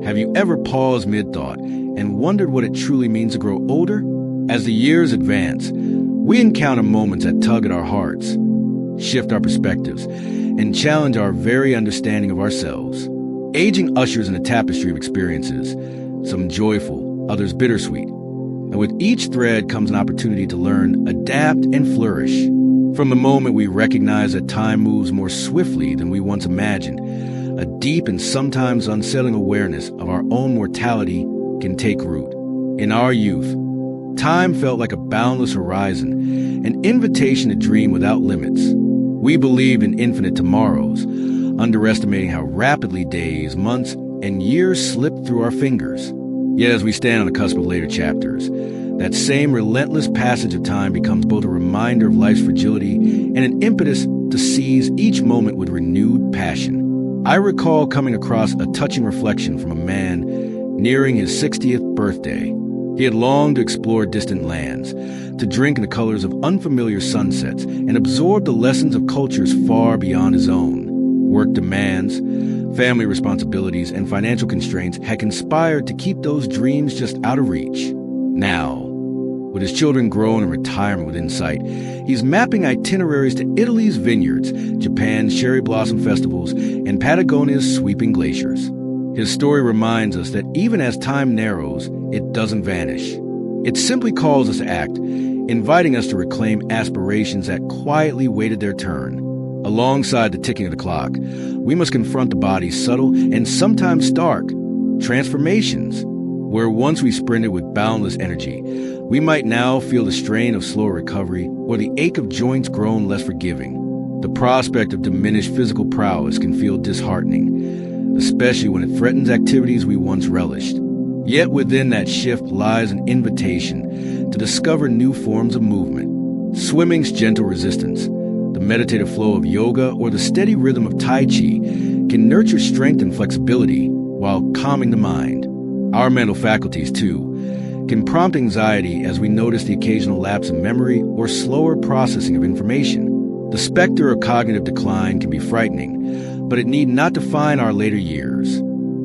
Have you ever paused mid-thought and wondered what it truly means to grow older? As the years advance, we encounter moments that tug at our hearts, shift our perspectives, and challenge our very understanding of ourselves. Aging ushers in a tapestry of experiences, some joyful, others bittersweet. And with each thread comes an opportunity to learn, adapt, and flourish. From the moment we recognize that time moves more swiftly than we once imagined, a deep and sometimes unsettling awareness of our own mortality can take root. In our youth, time felt like a boundless horizon, an invitation to dream without limits. We believed in infinite tomorrows, underestimating how rapidly days, months, and years slipped through our fingers. Yet as we stand on the cusp of later chapters, that same relentless passage of time becomes both a reminder of life's fragility and an impetus to seize each moment with renewed passion. I recall coming across a touching reflection from a man nearing his 60th birthday. He had longed to explore distant lands, to drink in the colors of unfamiliar sunsets, and absorb the lessons of cultures far beyond his own. Work demands, family responsibilities, and financial constraints had conspired to keep those dreams just out of reach. Now, with his children grown and retirement within sight, he's mapping itineraries to Italy's vineyards, Japan's cherry blossom festivals, and Patagonia's sweeping glaciers. His story reminds us that even as time narrows, it doesn't vanish. It simply calls us to act, inviting us to reclaim aspirations that quietly waited their turn. Alongside the ticking of the clock, we must confront the body's subtle and sometimes stark transformations. Where once we sprinted with boundless energy, we might now feel the strain of slower recovery or the ache of joints grown less forgiving. The prospect of diminished physical prowess can feel disheartening, especially when it threatens activities we once relished. Yet within that shift lies an invitation to discover new forms of movement. Swimming's gentle resistance, the meditative flow of yoga, or the steady rhythm of Tai Chi can nurture strength and flexibility while calming the mind. Our mental faculties, too, can prompt anxiety as we notice the occasional lapse in memory or slower processing of information. The specter of cognitive decline can be frightening, but it need not define our later years.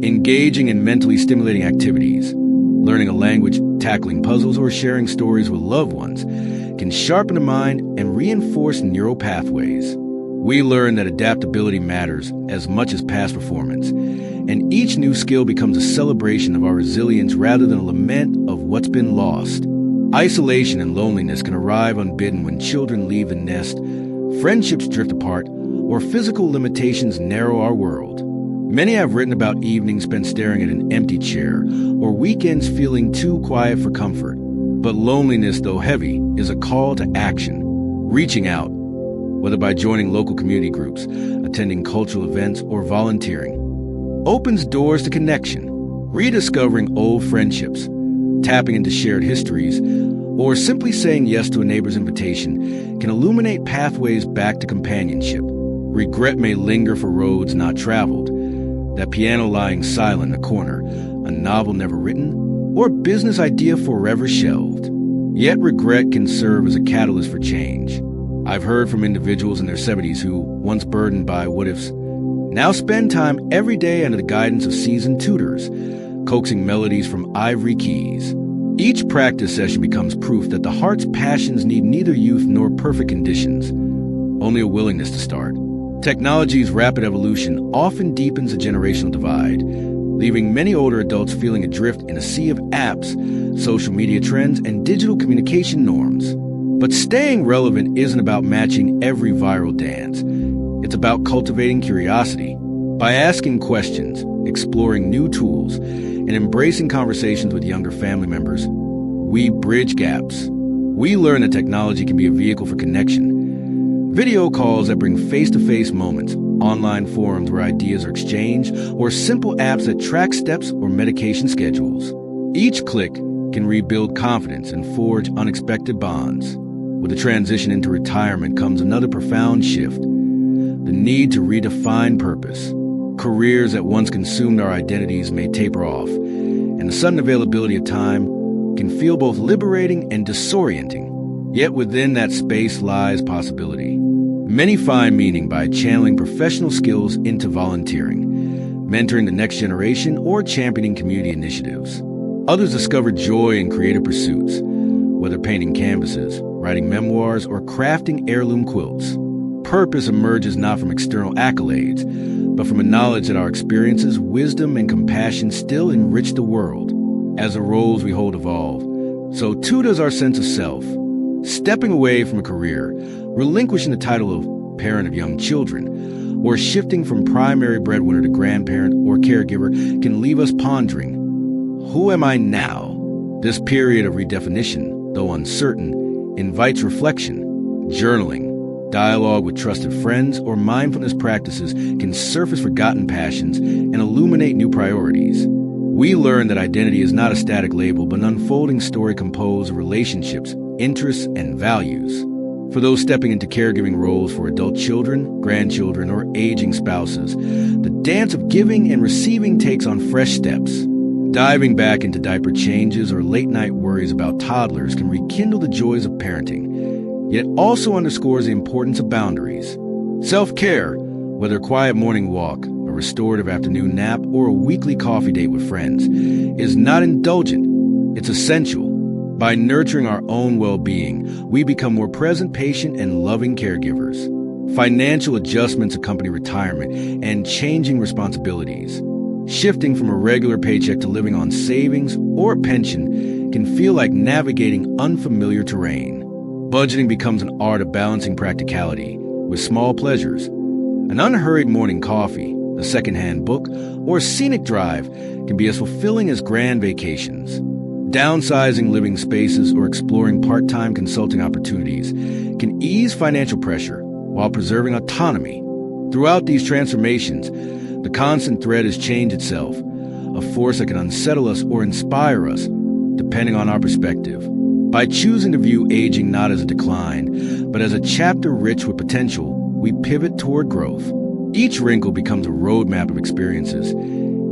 Engaging in mentally stimulating activities, learning a language, tackling puzzles, or sharing stories with loved ones can sharpen the mind and reinforce neural pathways. We learn that adaptability matters as much as past performance, and each new skill becomes a celebration of our resilience rather than a lament of what's been lost. Isolation and loneliness can arrive unbidden when children leave the nest, friendships drift apart, or physical limitations narrow our world. Many have written about evenings spent staring at an empty chair, or weekends feeling too quiet for comfort. But loneliness, though heavy, is a call to action, reaching out, whether by joining local community groups, attending cultural events, or volunteering, opens doors to connection. Rediscovering old friendships, tapping into shared histories, or simply saying yes to a neighbor's invitation can illuminate pathways back to companionship. Regret may linger for roads not traveled, that piano lying silent in a corner, a novel never written, or a business idea forever shelved. Yet regret can serve as a catalyst for change. I've heard from individuals in their 70s who, once burdened by what-ifs, now spend time every day under the guidance of seasoned tutors, coaxing melodies from ivory keys. Each practice session becomes proof that the heart's passions need neither youth nor perfect conditions, only a willingness to start. Technology's rapid evolution often deepens the generational divide, leaving many older adults feeling adrift in a sea of apps, social media trends, and digital communication norms. But staying relevant isn't about matching every viral dance. It's about cultivating curiosity. By asking questions, exploring new tools, and embracing conversations with younger family members, we bridge gaps. We learn that technology can be a vehicle for connection. Video calls that bring face-to-face moments, online forums where ideas are exchanged, or simple apps that track steps or medication schedules. Each click can rebuild confidence and forge unexpected bonds. With the transition into retirement comes another profound shift, the need to redefine purpose. Careers that once consumed our identities may taper off, and the sudden availability of time can feel both liberating and disorienting. Yet within that space lies possibility. Many find meaning by channeling professional skills into volunteering, mentoring the next generation, or championing community initiatives. Others discover joy in creative pursuits, whether painting canvases, writing memoirs, or crafting heirloom quilts. Purpose emerges not from external accolades, but from a knowledge that our experiences, wisdom, and compassion still enrich the world. As the roles we hold evolve, so too does our sense of self. Stepping away from a career, relinquishing the title of parent of young children, or shifting from primary breadwinner to grandparent or caregiver can leave us pondering, who am I now? This period of redefinition, though uncertain, invites reflection. Journaling, dialogue with trusted friends, or mindfulness practices can surface forgotten passions and illuminate new priorities. We learn that identity is not a static label, but an unfolding story composed of relationships, interests, and values. For those stepping into caregiving roles for adult children, grandchildren, or aging spouses, the dance of giving and receiving takes on fresh steps. Diving back into diaper changes or late-night worries about toddlers can rekindle the joys of parenting, yet also underscores the importance of boundaries. Self-care, whether a quiet morning walk, a restorative afternoon nap, or a weekly coffee date with friends, is not indulgent, it's essential. By nurturing our own well-being, we become more present, patient, and loving caregivers. Financial adjustments accompany retirement and changing responsibilities. Shifting from a regular paycheck to living on savings or a pension can feel like navigating unfamiliar terrain. Budgeting becomes an art of balancing practicality with small pleasures. An unhurried morning coffee, a secondhand book, or a scenic drive can be as fulfilling as grand vacations. Downsizing living spaces or exploring part-time consulting opportunities can ease financial pressure while preserving autonomy. Throughout these transformations, the constant thread is change itself, a force that can unsettle us or inspire us, depending on our perspective. By choosing to view aging not as a decline, but as a chapter rich with potential, we pivot toward growth. Each wrinkle becomes a roadmap of experiences,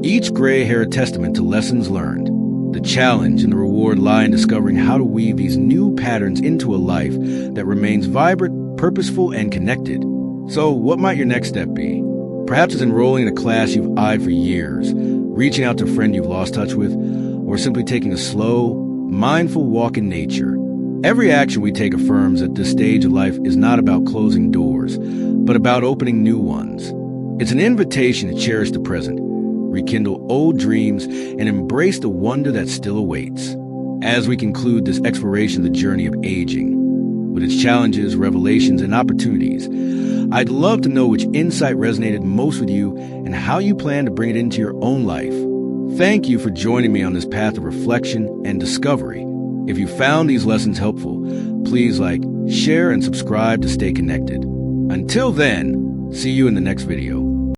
each gray hair a testament to lessons learned. The challenge and the reward lie in discovering how to weave these new patterns into a life that remains vibrant, purposeful, and connected. So, what might your next step be? Perhaps it's enrolling in a class you've eyed for years, reaching out to a friend you've lost touch with, or simply taking a slow, mindful walk in nature. Every action we take affirms that this stage of life is not about closing doors, but about opening new ones. It's an invitation to cherish the present, rekindle old dreams, and embrace the wonder that still awaits. As we conclude this exploration of the journey of aging, with its challenges, revelations, and opportunities, I'd love to know which insight resonated most with you and how you plan to bring it into your own life. Thank you for joining me on this path of reflection and discovery. If you found these lessons helpful, please like, share, and subscribe to stay connected. Until then, see you in the next video.